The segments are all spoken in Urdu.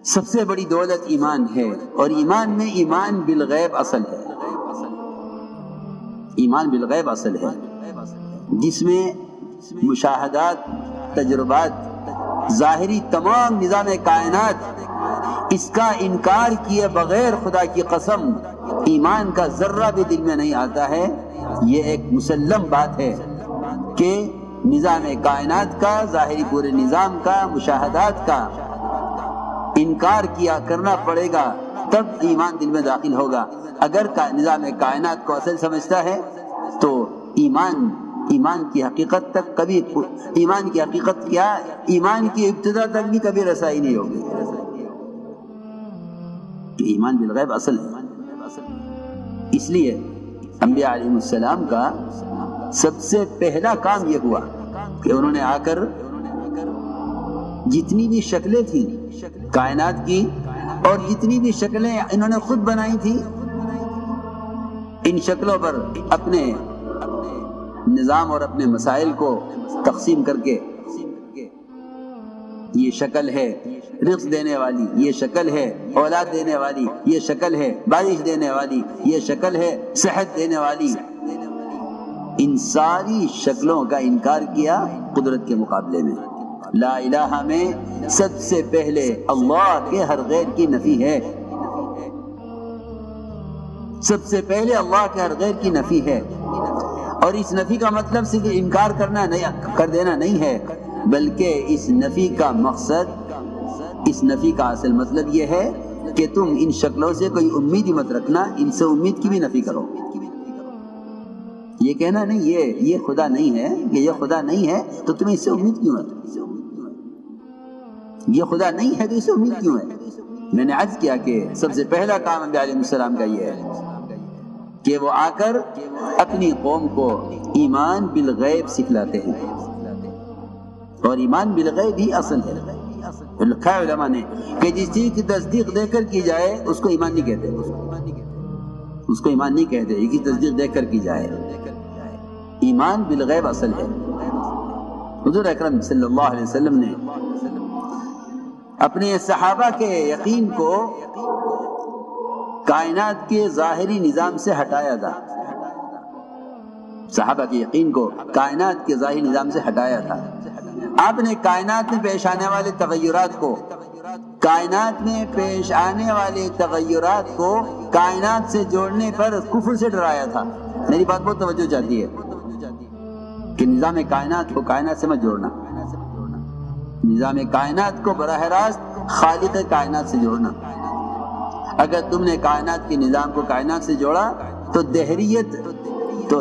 سب سے بڑی دولت ایمان ہے، اور ایمان میں ایمان بالغیب اصل ہے، ایمان بالغیب اصل ہے، جس میں مشاہدات، تجربات، ظاہری تمام نظام کائنات، اس کا انکار کیے بغیر خدا کی قسم ایمان کا ذرہ بھی دل میں نہیں آتا ہے۔ یہ ایک مسلم بات ہے کہ نظام کائنات کا، ظاہری پورے نظام کا، مشاہدات کا انکار کیا کرنا پڑے گا، تب ایمان دل میں داخل ہوگا۔ اگر نظام کائنات کو اصل سمجھتا ہے تو ایمان کی حقیقت تک کبھی، ایمان کی حقیقت کیا، ایمان کی ابتدا تک بھی کبھی رسائی نہیں ہوگی۔ ایمان بالغیب اصل ہے۔ اس لیے انبیاء علیہ السلام کا سب سے پہلا کام یہ ہوا کہ انہوں نے آ کر جتنی بھی شکلیں تھیں کائنات کی، اور جتنی بھی شکلیں انہوں نے خود بنائی تھی، ان شکلوں پر اپنے نظام اور اپنے مسائل کو تقسیم کر کے، یہ شکل ہے رزق دینے والی، یہ شکل ہے اولاد دینے والی، یہ شکل ہے بارش دینے والی، یہ شکل ہے صحت دینے والی، ان ساری شکلوں کا انکار کیا قدرت کے مقابلے میں۔ لا الہ میں سب سے پہلے اللہ کے ہر غیر کی نفی ہے، سب سے پہلے اللہ کے ہر غیر کی نفی ہے، اور اس نفی کا مطلب صرف انکار کر دینا نہیں ہے، بلکہ اس نفی کا مقصد، اس نفی کا اصل مطلب یہ ہے کہ تم ان شکلوں سے کوئی امید ہی مت رکھنا، ان سے امید کی بھی نفی کرو۔ یہ کہنا نہیں یہ خدا نہیں ہے، کہ یہ خدا نہیں ہے تو تمہیں اس سے امید کیوں ہے، یہ خدا نہیں ہے تو اس سے امید کیوں ہے۔ میں نے عرض کیا کہ سب سے پہلا کام انبیاء علیہ السلام کا یہ ہے کہ وہ آ کر اپنی قوم کو ایمان بالغیب سکھلاتے ہیں، اور ایمان بالغیب ہی اصل ہے۔ لکھا ہے علماء نے کہ جس چیز کی تصدیق دیکھ کر کی جائے اس کو ایمان نہیں کہتے، اس کو ایمان نہیں کہتے، یہ کی تصدیق دیکھ کر کی جائے۔ ایمان بالغیب اصل ہے۔ حضور اکرم صلی اللہ علیہ وسلم نے اپنے صحابہ کے یقین کو کائنات کے ظاہری نظام سے ہٹایا تھا، صحابہ کے یقین کو کائنات کے ظاہری نظام سے ہٹایا تھا۔ آپ نے کائنات میں پیش آنے والے تغیرات کو، کائنات میں پیش آنے والے تغیرات کو کائنات سے جوڑنے پر کفر سے ڈرایا تھا۔ میری بات بہت توجہ چاہتی ہے کہ نظام کائنات کو کائنات سے مت جوڑنا، نظام کائنات کو براہ راست خالق کائنات سے جوڑنا۔ اگر تم نے کائنات کے نظام کو کائنات سے جوڑا تو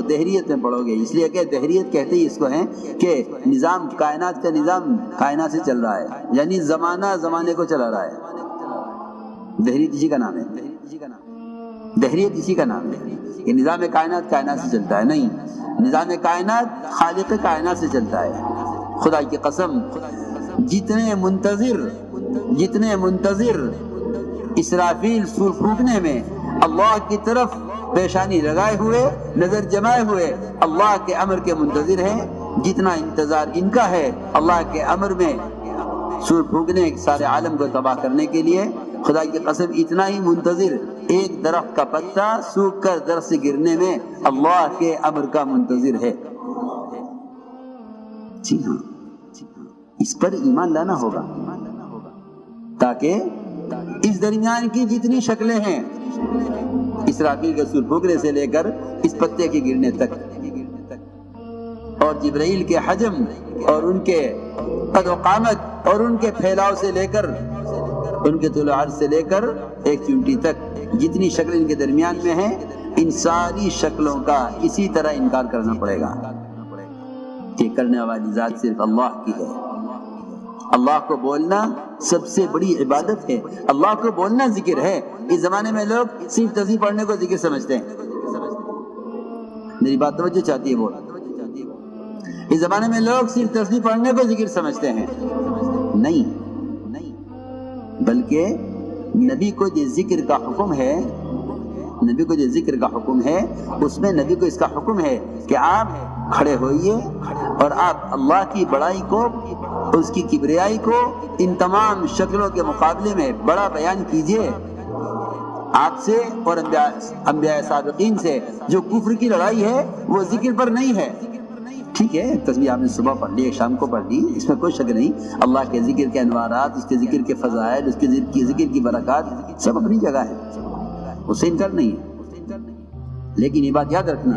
دہریت میں پڑو گے، اس لیے کہ دہریت کہتے ہی اس کو ہیں کہ نظام کائنات کا نظام کائنات سے چل رہا ہے، یعنی زمانہ زمانے کو چلا رہا ہے۔ دہریت اسی کا نام ہے، دہریت اسی کا نام ہے کہ نظام کائنات کائنات سے چلتا ہے، نہیں، نظام کائنات خالق کائنات سے چلتا ہے۔ خدا کی قسم، جتنے منتظر اسرافیل سور پھونکنے میں اللہ کی طرف پیشانی لگائے ہوئے، نظر جمائے ہوئے اللہ کے امر کے منتظر ہیں، جتنا انتظار ان کا ہے اللہ کے امر میں سور پھونکنے، سارے عالم کو تباہ کرنے کے لیے، خدا کی قسم اتنا ہی منتظر ایک درخت کا پتا سوکھ کر درخت سے گرنے میں اللہ کے امر کا منتظر ہے۔ جی ہاں، اس پر ایمان لانا ہوگا، تاکہ اس درمیان کی جتنی شکلیں ہیں، اسرافیل کے سور پھونکنے سے لے کر اس پتے کے گرنے تک، اور جبرائیل کے حجم اور ان کے قد و قامت اور ان کے پھیلاؤ سے لے کر، ان کے طول و عرض سے لے کر ایک چونٹی تک، جتنی شکلیں ان کے درمیان میں ہیں، ان ساری شکلوں کا اسی طرح انکار کرنا پڑے گا کہ کرنے والی ذات صرف اللہ کی ہے۔ اللہ کو بولنا سب سے بڑی عبادت ہے، اللہ کو بولنا ذکر ہے۔ اس زمانے میں لوگ صرف تسبیح پڑھنے کو ذکر سمجھتے ہیں، میری بات توجہ چاہتی ہے، بول، اس زمانے میں لوگ صرف تسبیح پڑھنے کو ذکر سمجھتے ہیں، نہیں، بلکہ نبی کو جو ذکر کا حکم ہے، نبی کو جو ذکر کا حکم ہے، اس میں نبی کو اس کا حکم ہے کہ آپ کھڑے ہوئیے اور آپ اللہ کی بڑائی کو اس کی کبریائی کو ان تمام شکلوں کے مقابلے میں بڑا بیان کیجئے۔ آپ سے اور انبیاء سابقین سے جو کفر کی لڑائی ہے وہ ذکر پر نہیں ہے۔ ٹھیک ہے، تسبیح آپ نے صبح پڑھ لی، شام کو پڑھ لی، اس میں کوئی شک نہیں۔ اللہ کے ذکر کے انوارات، اس کے ذکر کے فضائل، اس کے ذکر کی برکات سب اپنی جگہ ہے، اس سے انکار نہیں ہے۔ لیکن یہ بات یاد رکھنا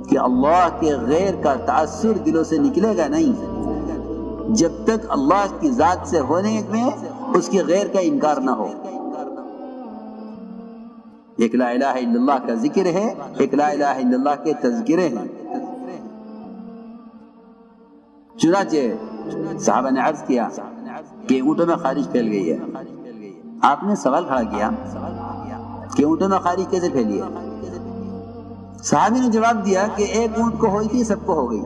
کہ اللہ کے غیر کا تأثر دلوں سے نکلے گا نہیں جب تک اللہ کی ذات سے ہونے میں اس کے غیر کا انکار نہ ہو۔ ایک لا الہ الا اللہ کا ذکر ہے، ایک لا الہ الا اللہ کے تذکرے ہیں۔ چنانچہ صحابہ نے عرض کیا کہ اونٹوں میں خارش پھیل گئی ہے۔ آپ نے سوال کھڑا کیا کہ اونٹوں میں خارش کیسے پھیلی ہے؟ صحابی نے جواب دیا کہ ایک اونٹ کو ہوئی تھی، سب کو ہو گئی۔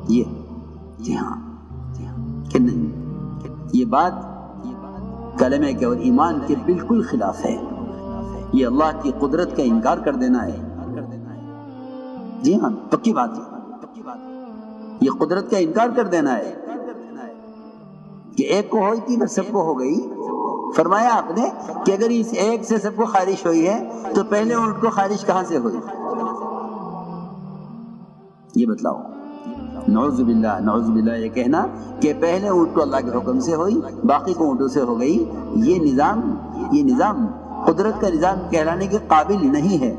یہ جی ہاں کہ نہیں، یہ بات کلمے کے اور ایمان کے بالکل خلاف ہے۔ یہ اللہ کی قدرت کا انکار کر دینا ہے۔ جی ہاں، پکی بات ہے، یہ قدرت کا انکار کر دینا ہے کہ ایک کو ہوئی تھی بس سب کو ہو گئی۔ فرمایا آپ نے کہ اگر اس ایک سے سب کو خارش ہوئی ہے تو پہلے اونٹ کو خارش کہاں سے ہوئی؟ یہ بتلاؤ۔ نعوذ باللہ، نعوذ باللہ یہ کہنا کہ پہلے اونٹ کو اللہ کے حکم سے ہوئی، باقی کو اونٹوں سے ہو گئی، یہ نظام قدرت کا نظام کہلانے کے قابل نہیں ہے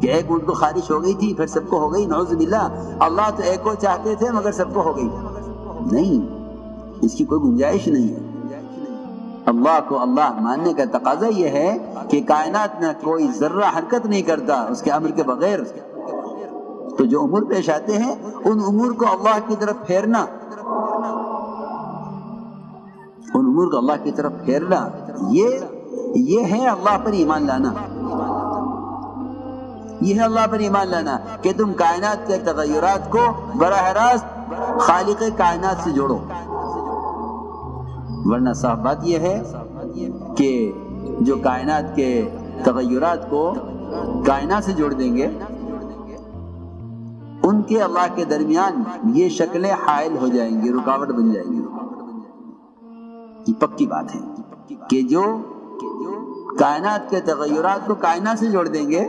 کہ ایک اونٹ کو خارش ہو گئی تھی پھر سب کو ہو گئی۔ نعوذ باللہ، اللہ تو ایک کو چاہتے تھے مگر سب کو ہو گئی، نہیں، اس کی کوئی گنجائش نہیں ہے۔ اللہ کو اللہ ماننے کا تقاضا یہ ہے کہ کائنات میں کوئی ذرہ حرکت نہیں کرتا اس کے امر کے بغیر، تو جو امور پیش آتے ہیں ان امور کو اللہ کی طرف پھیرنا، ان امور کو اللہ کی طرف پھیرنا، یہ ہے اللہ پر ایمان لانا۔ یہ ہے اللہ پر ایمان لانا کہ تم کائنات کے تغیرات کو براہ راست خالق کائنات سے جوڑو، ورنہ صاف بات یہ ہے کہ جو کائنات کے تغیرات کو کائنات سے جوڑ دیں گے ان کے اللہ کے درمیان یہ شکلیں حائل ہو جائیں گی، رکاوٹ بن جائیں گی۔ یہ پکی بات ہے کہ جو کائنات کے تغیرات کو کائنات سے جوڑ دیں گے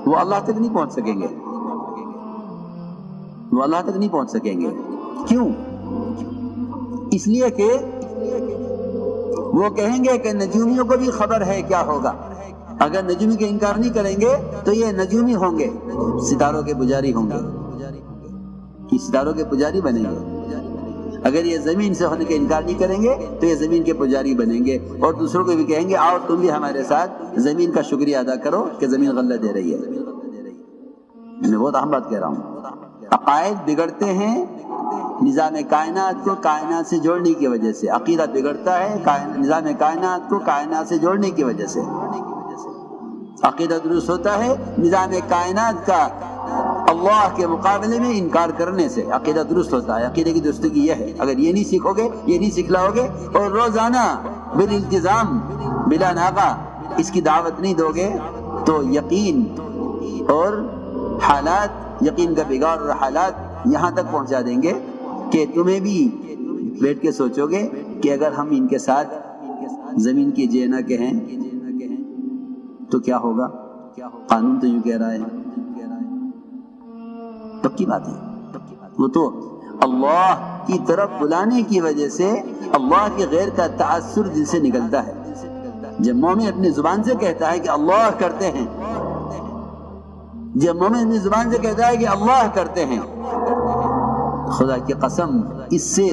وہ اللہ تک نہیں پہنچ سکیں گے، وہ اللہ تک نہیں پہنچ سکیں گے۔ کیوں؟ اس لیے کہ وہ کہیں گے کہ نجومیوں کو بھی خبر ہے کیا ہوگا، اگر نجومی کا انکار نہیں کریں گے تو یہ نجومی ہوں گے، ستاروں کے پجاری ہوں گے، یہ ستاروں کے پجاری بنیں گے۔ اگر یہ زمین سے ہونے کا انکار نہیں کریں گے تو یہ زمین کے پجاری بنیں گے، اور دوسروں کو بھی کہیں گے آؤ تم بھی ہمارے ساتھ زمین کا شکریہ ادا کرو کہ زمین غلہ دے رہی ہے۔ میں بہت اہم بات کہہ رہا ہوں، عقائد بگڑتے ہیں نظام کائنات کو کائنات سے جوڑنے کی وجہ سے، عقیدہ بگڑتا ہے نظام کائنات کو کائنات سے جوڑنے کی وجہ سے، عقیدہ درست ہوتا ہے نظام کائنات کا اللہ کے مقابلے میں انکار کرنے سے عقیدہ درست ہوتا ہے۔ عقیدے کی درستگی یہ ہے، اگر یہ نہیں سیکھو گے، یہ نہیں سکھلاؤ گے اور روزانہ بالالتزام بلا ناغہ اس کی دعوت نہیں دو گے تو یقین اور حالات، یقین کا بگاڑ اور حالات یہاں تک پہنچا دیں گے کہ تمہیں بھی بیٹھ کے سوچو گے کہ اگر ہم ان کے ساتھ زمین کی جے نہ کہیں تو کیا ہوگا؟ قانون تو یوں کہہ رہا ہے، پکی بات ہے۔ وہ تو اللہ کی طرف بلانے کی وجہ سے اللہ کے غیر کا تأثر دل سے نکلتا ہے۔ جب مومن اپنی زبان سے کہتا ہے کہ اللہ کرتے ہیں، جب مومن اپنی زبان سے کہتا ہے کہ اللہ کرتے ہیں، خدا کی قسم اس سے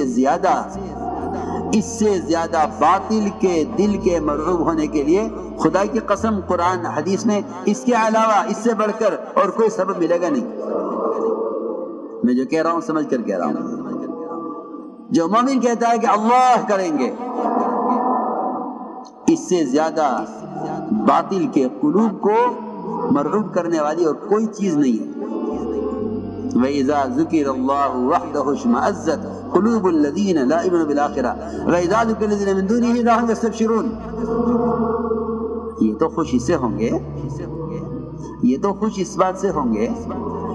زیادہ باطل کے دل کے مرعوب ہونے کے لیے خدا کی قسم قرآن حدیث میں اس کے علاوہ اس سے بڑھ کر اور کوئی سبب ملے گا نہیں۔ میں جو کہہ رہا ہوں سمجھ کر کہہ رہا ہوں، جو مومن کہتا ہے کہ اللہ کریں گے، اس سے زیادہ باطل کے قلوب کو مرعوب کرنے والی اور کوئی چیز نہیں ہے۔ وَإِذَا ذُكِرَ اللَّهُ وَحْدَهُ اشْمَأَزَّتْ قُلُوبُ الَّذِينَ لَا يُؤْمِنُونَ بِالْآخِرَةِ وَإِذَا ذُكِرَ الَّذِينَ مِن دُونِهِ إِذَا هُمْ يَسْتَبْشِرُونَ۔ یہ تو خوش اس سے ہوں گے، یہ تو خوش اس بات سے ہوں گے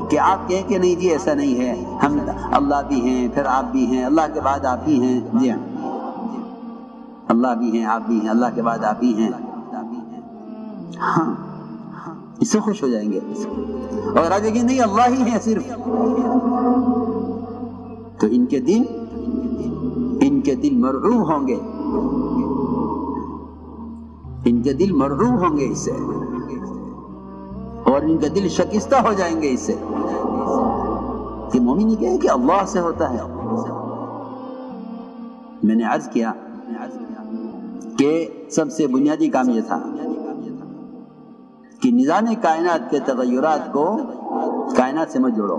کہ آپ کہیں کہ نہیں جی ایسا نہیں ہے، ہم اللہ بھی ہیں پھر آپ بھی ہیں، اللہ کے بعد آپ بھی ہیں، جی ہاں اللہ بھی ہیں آپ بھی ہیں، اللہ کے بعد آپ بھی ہیں، ہاں اس سے خوش ہو جائیں گے. اور آگے کہ نہیں اللہ ہی ہے صرف، تو ان کے دل مرعوب ہوں گے، ان کے دل مرعوب ہوں گے اس سے، اور ان کے دل شکستہ ہو جائیں گے اس سے کہ مومن یہ کہے کہ اللہ سے ہوتا ہے. میں نے عرض کیا کہ سب سے بنیادی کام یہ تھا کہ نظام کائنات کے تغیرات کو کائنات سے مت جوڑو.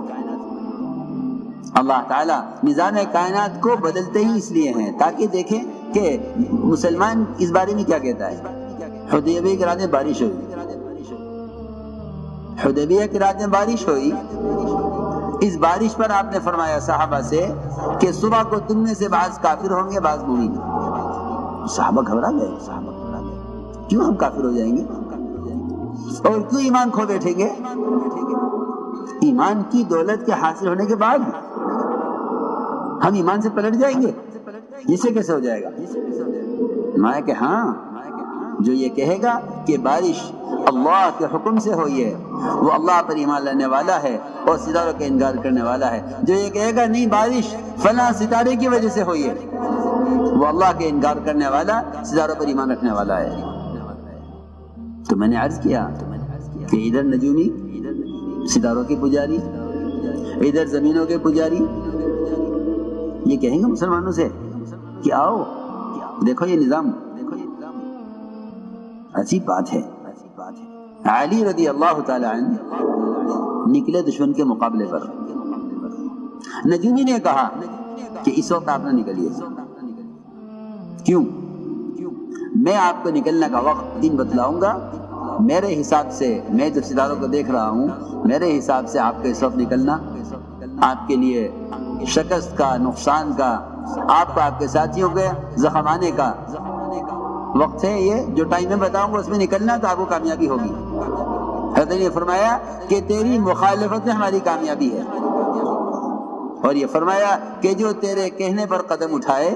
اللہ تعالیٰ نظام کائنات کو بدلتے ہی اس لیے ہیں تاکہ دیکھیں کہ مسلمان اس بارے میں کیا کہتا ہے. حدیبیہ کی رات میں بارش ہوئی، حدیبیہ کی رات میں بارش ہوئی، اس بارش پر آپ نے فرمایا صحابہ سے کہ صبح کو تم میں سے بعض کافر ہوں گے بعض مومن. صحابہ گھبرا گئے، کیوں ہم کافر ہو جائیں گے اور کیوں ایمان کھو بیٹھیں گے؟ ایمان کی دولت کے حاصل ہونے کے بعد ہم ایمان سے پلٹ جائیں گے، اسے کیسے ہو جائے گا؟ میں کہ ہاں، جو یہ کہے گا کہ بارش اللہ کے حکم سے ہوئی ہے وہ اللہ پر ایمان لانے والا ہے اور ستاروں کا انکار کرنے والا ہے. جو یہ کہے گا نہیں بارش فلاں ستارے کی وجہ سے ہوئی ہے وہ اللہ کے انکار کرنے والا، ستاروں پر ایمان رکھنے والا ہے. تو میں نے عرض کیا کہ ادھر نجومی ستاروں کے پجاری، ادھر زمینوں کے پجاری، یہ کہیں گے مسلمانوں سے کہ آؤ دیکھو یہ نظام. عجیب بات ہے. علی رضی اللہ تعالی عنہ نکلے دشمن کے مقابلے پر. نجومی نے کہا کہ اس وقت آپ نہ نکلیے. کیوں؟ میں آپ کو نکلنے کا وقت دن بتلاؤں گا. میرے حساب سے میں جو ستاروں کو دیکھ رہا ہوں میرے حساب سے آپ کے اس وقت نکلنا آپ کے لیے شکست کا، نقصان کا، آپ کو آپ کے ساتھیوں کے زخم آنے کا وقت ہے. یہ جو ٹائم میں بتاؤں گا اس میں نکلنا تو آپ کو کامیابی ہوگی. حضرت نے فرمایا کہ تیری مخالفت میں ہماری کامیابی ہے، اور یہ فرمایا کہ جو تیرے کہنے پر قدم اٹھائے،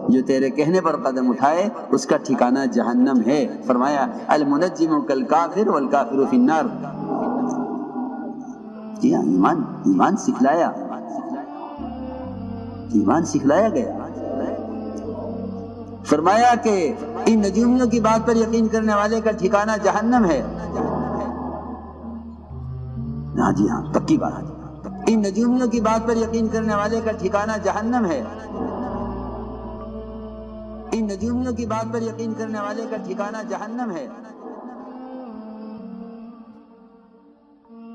جو تیرے کہنے پر قدم اٹھائے اس کا ٹھکانہ جہنم ہے. فرمایا المنجم کالکافر والکافر فی النار. جی ہاں، ایمان سکھلایا، ایمان سکھلایا گیا. فرمایا کہ ان نجومیوں کی بات پر یقین کرنے والے کا ٹھکانہ جہنم ہے. ہاں جی ہاں، پکی بات. ان نجومیوں کی بات پر یقین کرنے والے کا ٹھکانہ جہنم ہے. ان نجومیوں کی بات پر یقین کرنے والے کا ٹھکانہ جہنم ہے.